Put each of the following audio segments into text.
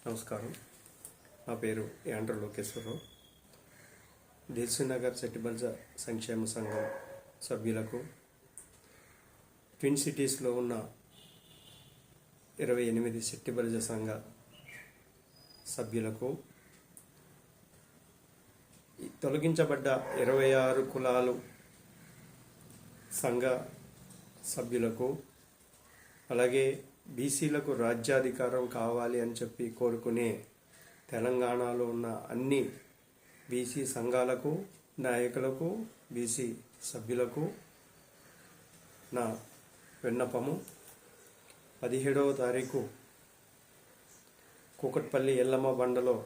నమస్కారం. నా పేరు యాండ్ర లోకేశ్వరరావు. దిల్సుఖ్నగర్ సెట్టిబల్జ సంక్షేమ సంఘం సభ్యులకు, ట్విన్ సిటీస్లో ఉన్న 28 సెట్టిబల్జ సంఘ సభ్యులకు, తొలగించబడ్డ 26 కులాలు సంఘ సభ్యులకు, అలాగే బీసీలకు రాజ్యాధికారం కావాలి అని చెప్పి కోరుకునే తెలంగాణలో ఉన్న అన్ని బీసీ సంఘాలకు, నాయకులకు, బీసీ సభ్యులకు నా విన్నపము. 17వ తారీఖు కూకట్పల్లి ఎల్లమ్మ బండలో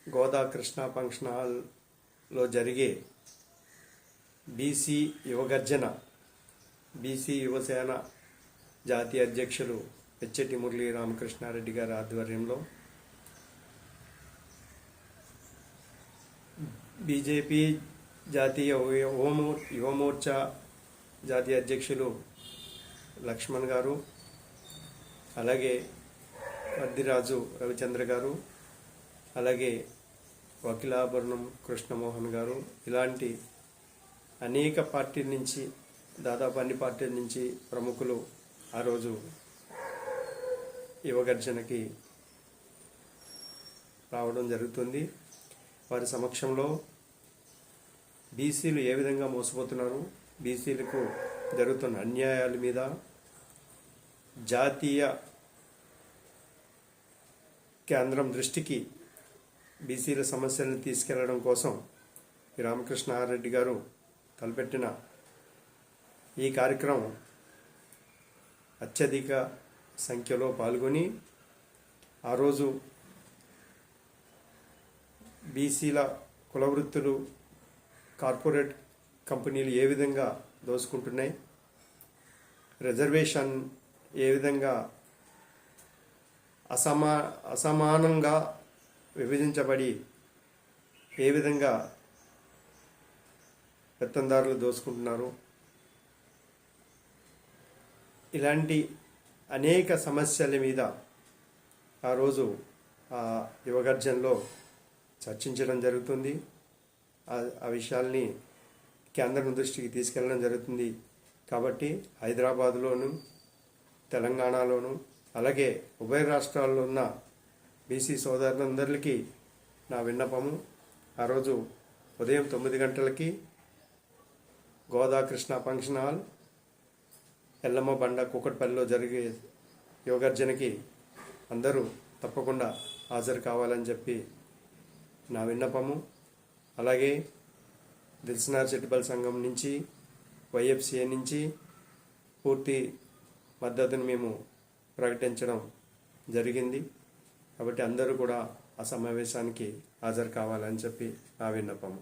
గోదా కృష్ణ ఫంక్షన్ హాల్లో జరిగే బీసీ యువగర్జన, బీసీ యువసేన జాతీయ అధ్యక్షులు పెచ్చెటి మురళీ రామకృష్ణారెడ్డి గారి ఆధ్వర్యంలో, బీజేపీ జాతీయ యువమోర్చా జాతీయ అధ్యక్షులు లక్ష్మణ్ గారు, అలాగే వద్దిరాజు రవిచంద్ర గారు, అలాగే వకీలాభరణం కృష్ణమోహన్ గారు, ఇలాంటి అనేక పార్టీల నుంచి, దాదాపు అన్ని పార్టీల నుంచి ప్రముఖులు ఆ రోజు యువగర్జనకి రావడం జరుగుతుంది. వారి సమక్షంలో బీసీలు ఏ విధంగా మోసపోతున్నారు, బీసీలకు జరుగుతున్న అన్యాయాల మీద, జాతీయ కేంద్రం దృష్టికి బీసీల సమస్యలను తీసుకెళ్లడం కోసం రామకృష్ణారెడ్డి గారు తలపెట్టిన ఈ కార్యక్రమం అత్యధిక సంఖ్యలో పాల్గొని, ఆ రోజు బీసీల కులవృత్తులు, కార్పొరేట్ కంపెనీలు ఏ విధంగా దోసుకుంటున్నాయి, రిజర్వేషన్ ఏ విధంగా అసమానంగా విభజించబడి ఏ విధంగా పెత్తందారులు దోసుకుంటున్నారు, ఇలాంటి అనేక సమస్యల మీద ఆ రోజు యువగర్జనలో చర్చించడం జరుగుతుంది. ఆ విషయాల్ని కేంద్రం దృష్టికి తీసుకెళ్ళడం జరుగుతుంది. కాబట్టి హైదరాబాద్లోను, తెలంగాణలోను, అలాగే ఉభయ రాష్ట్రాల్లో ఉన్న బీసీ సోదరులందరికీ నా విన్నపము, ఆ రోజు ఉదయం 9 గంటలకి గోదా కృష్ణ ఫంక్షన్ హాల్, ఎల్లమ్మ బండ, కూకట్పల్లిలో జరిగే యువగర్జనకి అందరూ తప్పకుండా హాజరు కావాలని చెప్పి నా విన్నపము. అలాగే దిల్సుఖ్నగర్ సెట్టిబల్జ సంఘం నుంచి, వైఎఫ్సిఏ నుంచి పూర్తి మద్దతును మేము ప్రకటించడం జరిగింది. కాబట్టి అందరూ కూడా ఆ సమావేశానికి హాజరు కావాలని చెప్పి నా విన్నపము.